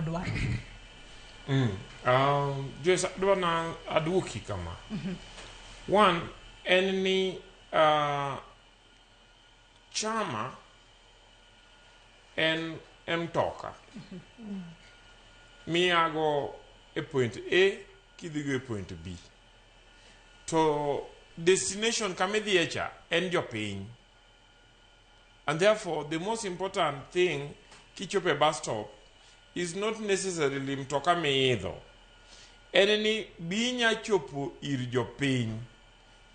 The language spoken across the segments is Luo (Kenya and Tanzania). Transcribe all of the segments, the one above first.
dwaro. Just dwana aduoki kama. One, enni chama en mtoka. Miago e point A, kidhigo e point B. To destination kamidhiecha en jopiny. And therefore, the most important thing kichope bus stop is not necessarily mtoka meidho. Enni binya chopo ir jopiny.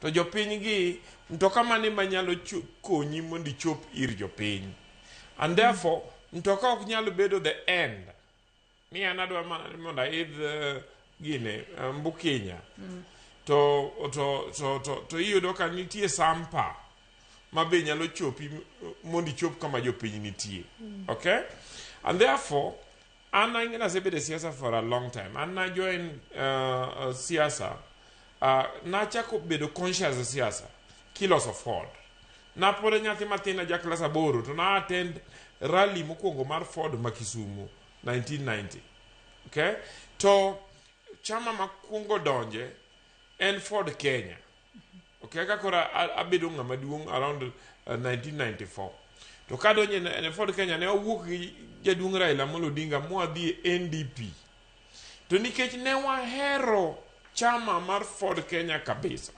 To jopiny gi mtoka mane manyalo konyi mondo ichop ir jopiny. And therefore, mtoka ok nyalo bedo the end. Ni anadwa mondo aidh gine Mbukinya. To iyudo ka nitie sampa mabe nyalo chopi mondo ichop kama jopiny nitie. Okay? And therefore, Anna ingena siasa for a long time. Anna joined siasa. Nachako bedo conscious of siasa. Kilos of Ford. Napore nyathi matina ja class 8 to na attend rally mokwongo mar Ford Makisumu 1990. Okay? To chama makwongo donje en Ford Kenya. Okay, kakora abedo ng'ama duong' around 1994. To kadonje ne Ford Kenya ne owuok gi jaduong' Raila Amolo Odinga moadhi NDP. To nikech ne wahero chama mar Ford Kenya kabisa.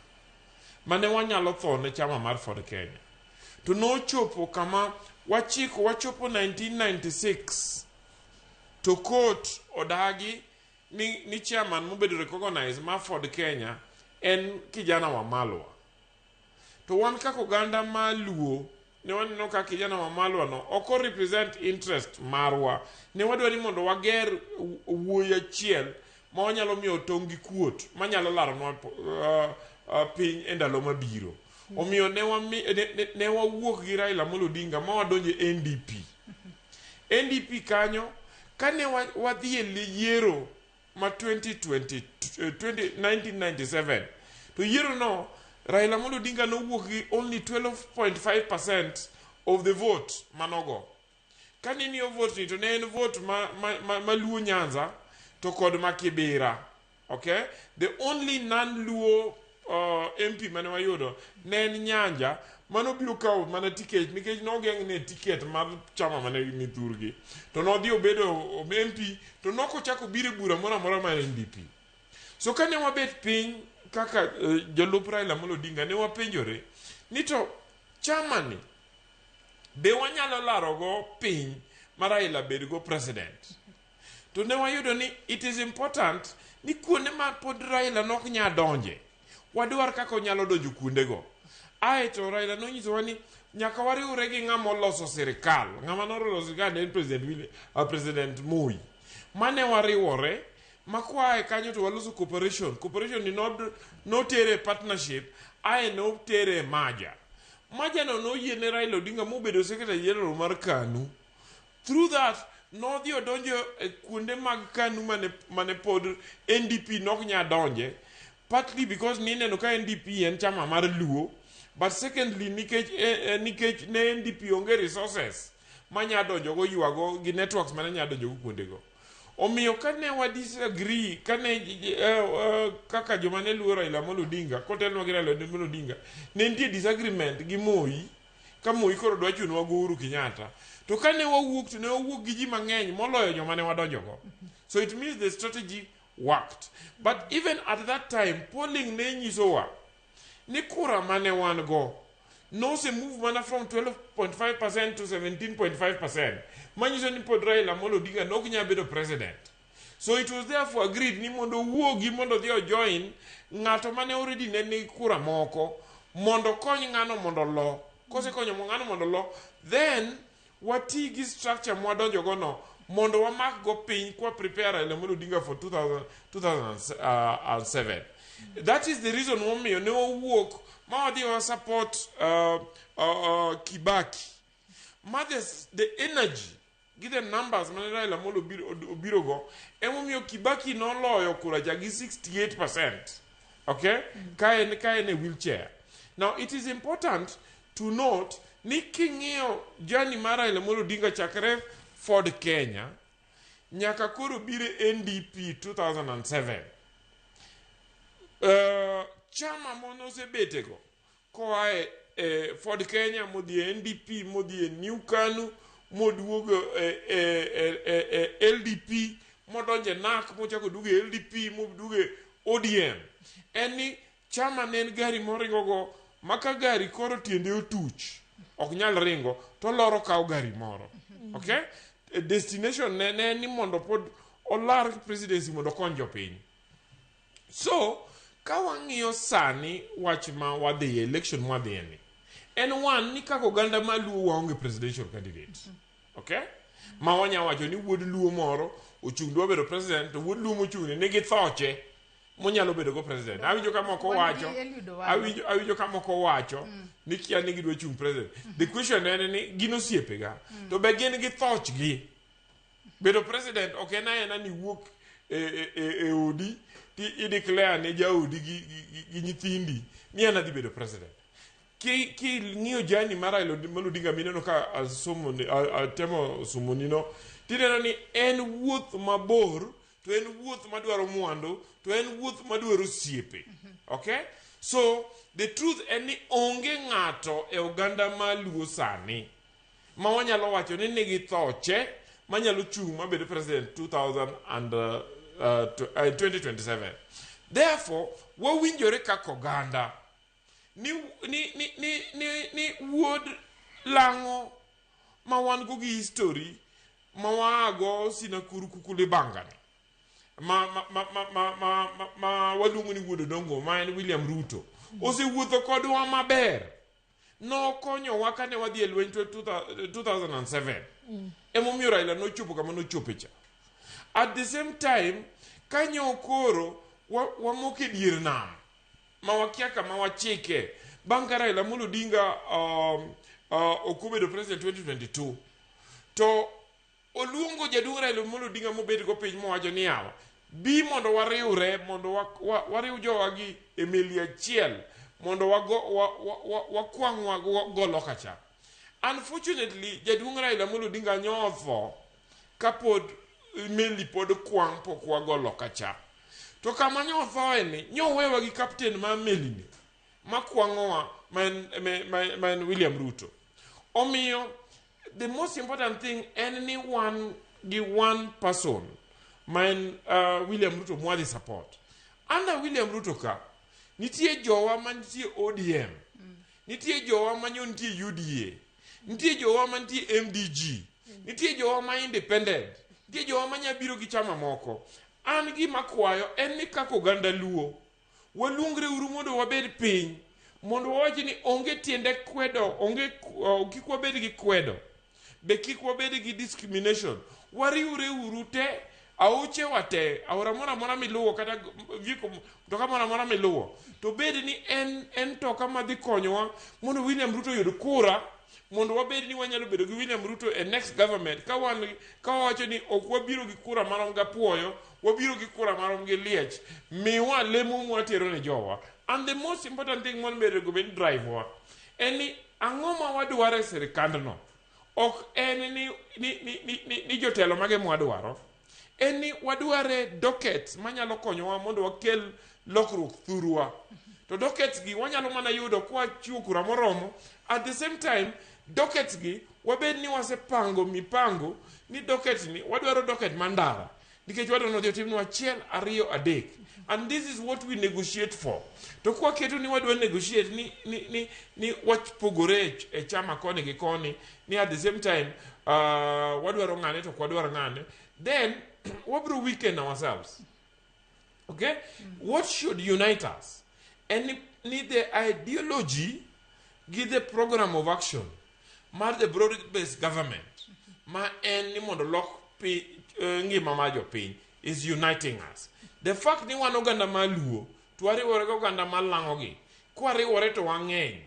Mane wanyalo tho ne chama mar Ford Kenya. To no chopo kama wachopo 1996. To court odagi ni chairman mobedo recognize ma Ford Kenya en kijana wa Malwa. To wan kako ganda maluo ne waneno ka kijana wa Malwa no oko represent interest marwa. Ne wadwari mondo wager wuoya chiel ma wanyalo miyo tongi kuot manyalo laronwa piny endalo mabiro. Omiyo ne wawuok gi Raila Amolo Odinga ma wadonje NDP. NDP kanyo kane wadhi e yiero ma 1997. To yiero no Raila Amolo Odinga no wuok gi only 12.5% of the vote manogo. Kane ni vote ni to ne en vote maluo Nyanza to kod Makibera. Okay? The only non-luo MP mane wayudo ne en Nyanja mano biro kawo mana ticket nikech nogeng' ne ticket mar chama mane ni thurgi. To nodhi obedo MP to nokochako biro bura mora mora mar NDP. So kane wabet piny kaka jolup Raila Amolo Odinga ne wapenjore ni to chama ni be wanyalo larogo piny ma Raila bedgo president. To ne wayudo ni it is important ni kuonde ma pod Raila nok nya donje wadwar kaka onyalo donjo kuondego. To Raila nonyisowa ni nyaka wariwre gi ng'ama oloso sirikal. Ng'ama noloso sirikal en President Moi. Mane wariwore makwae kanyo to waloso cooperation. Cooperation ni no tere partnership, no tere maja. Maja no yiene Raila Odinga mobedo secretary general mar KANU. Through that, no dhi odonjo kuonde mag KANU mane pod NDP nok nya donje. Partly because nineno ka NDP en chama mar luo. But secondly, nikech ne NDP onge resources manya donjo go yuago gi networks mane nya donjo go kuondego. Omiyo kane wa disagree kane kaka joma ne luo Raila Amolo Odinga kotelno gi Raila Amolo Odinga ne nitie disagreement gi Moi ka Moi koro dwa chunwa go Uhuru Kenyatta. To kane wawuok to ne wawuok gi ji mang'eny moloyo joma ne wadonjo go. So it means the strategy worked. But even at that time, polling ne nyisowa ni kura mane wan go no se move mana from 12.5% to 17.5%. Manyiso ni pod Raila Amolo Odinga nok nya bedo president. So it was therefore agreed ni mondo wuogi mondo dhio join ng'ato mane already ne ni kura moko mondo kony ng'ano mondo lo. Kose konyo ng'ano mondo lo, then wati gi structure mwadonjo go no mondo wamak go piny kwa prepare Raila Amolo Odinga for 2007. That is the reason why ne wawuok ma wadhi wa support Kibaki. The energy, give the numbers man Raila Amolo obiro go, emomiyo Kibaki noloyo kura ja gi 68%. Okay? Kae ne wheelchair. Now it is important to note ni king'iyo journey mar Raila Amolo Odinga chakre Ford Kenya nyaka koro bire NDP 2007. Chama monosebetego koae Ford Kenya modhi NDP modhi New Kanu moduogo LDP modonje NAK mochako duge LDP moduge ODM. Eni chama nen gari moringogo maka gari koro tiende otuch ok nyal ringo to loro kawo gari moro. Okay? Destination ne ni mondo pod olar presidency mondo konjo piny. So ka wang'iyo sani wach ma wadhi election mwadhi ni en one ni kako ganda maluo waonge presidential candidate. Okay? Ma wanya wacho ni wuod luo moro ochung dwa bedo president to wuod luo mochung ni nigi thoche monyalo bedo go president. Awinjo kama oko wacho. Awinjo kama oko wacho ni kia nigi dwa chung president. The question en ni gino siepega to be gin gi thochgi bedo president okay na ni wuok odi ti declare ne jaudi gi nyithindi ni ana dhi bedo president. Ki ng'iyo jani mara maludinga mineno ka temo sumonino tineno ni en wuoth mabor to en wuoth madwaro mwandu to en wuoth madwaro siepe. Okay? So the truth en ni onge ng'ato e oganda maluo sani ma wanyalo wacho ni nigi thoche manyalo chung mabedo president 2027. Therefore wawinjore kaka oganda ni wuod lango ma wan go gi history ma wago sinakuru kukule bangani ma waluongo ni wuod dongo ma en William Ruto osewuotho kodwa maber no konyowa kane wadhi e lweny 2007 emomiyo Raila nochopo kama nochopo cha. At the same time kanyo koro wamoke dier nam ma wakia kama wachike banga Raila Odinga okubedo president 2022 to oluongo jaduong' Raila Odinga mobedo go piny mowacho ni yawa bi mondo wariwre mondo wariw jowa gi emeli achiel mondo wakwang golo kacha. Unfortunately jaduong' Raila Odinga nyotho kapod emeli pod kwang pok wagolo kacha. To kama nyotho eni nyowewa gi captain ma meli ni makwangowa man William Ruto. Omiyo the most important thing any one person man William Ruto mwadhi support. Under William Ruto ka nitie jowa mantie ODM, nitie jowa manyo nitie UDA, nitie jowa mantie MDG, nitie jowa ma independent, nitie jowa manyabiro gi chama moko. An gi makwayo en ni kako ganda luo waluongre uru mondo wabed piny mondo wawachi ni onge tiende kwedo onge kik wabed gi kwedo be kik wabed gi discrimination wariure uru te auche wate aura mora miluwo kata viko toka mora miluwo to bed ni en toka madhi konyowa mondo William Ruto yud kura mondo wabed ni wanyalo bedo gi William Ruto e next government ka wawacho ni ok wabiro gi kura marom ga puoyo wabiro gi kura marom gi liech miwa lemo mwatero ne jowa. And the most important thing mon bedo go ben drive wa eni angoma wadware sirikandno ok en ni jotelo mage mwadwaro eni wadware docket manyalo konyowa mondo wakel lokruok thurwa to dockets gi wanyalo mana yudo kwa chiwo kura moromo. At the same time dockets gi wabed ni wasepango mipango ni docket ni wadwaro docket mandara nikech wadwaro no jotimno achiel ariyo adek. And this is what we negotiate for. To kwa keto ni wadwa negotiate ni wachpogore e chama koni gi koni ni at the same time wadwaro ngane to kwadwaro ngane then wabro weaken ourselves. Okay? What should unite us? And need the ideology give the program of action mar the broad based government ma en ni mondo lok ngima ma jopiny is uniting us. The fact ni wan oganda maluo twariwore go oganda malango gi kwariwore to wang'eny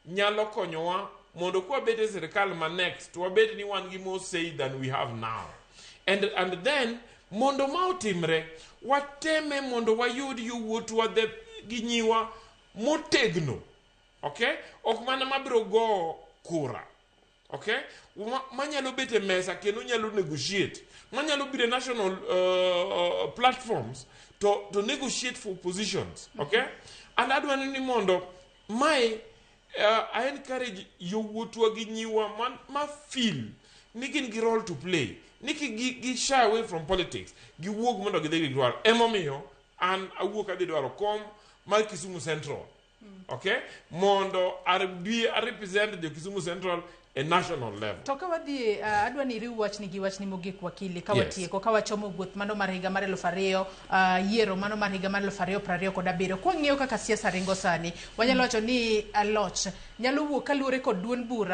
nyalo konyowa mondo kwa bede sirikal ma next wabed ni wan gi more say than we have now. And then mondo ma otimre wateme mondo wayud yuwuotwa gi nyiwa motegno. Okay? Ok mana mabiro go kura. okay, manyalo bete mesa kendo nyalo negotiate, manyalo bire national platforms to negotiate for positions, okay? And adwani ni mondo I encourage yowuotwa gi nyiwa ma feel ni gin gi role to play, ni gi shy away from politics, gi wuog mondo gidhi gidwaro. Emomiyo an awuok adhi dwaro kom mar Kisumu Central, okay? Mondo I represent the Kisumu Central a national level. To kawadhi adwani riw wachni gi wachni mogik wakili kawatieko kawachomo wuoth mano mar higa mar 2000 yiero mano mar higa mar 2027 kwa ng'iyo kaka siasa ringo sani wanyalo wacho ni aloch nyalo wuok kaluore kod duond bura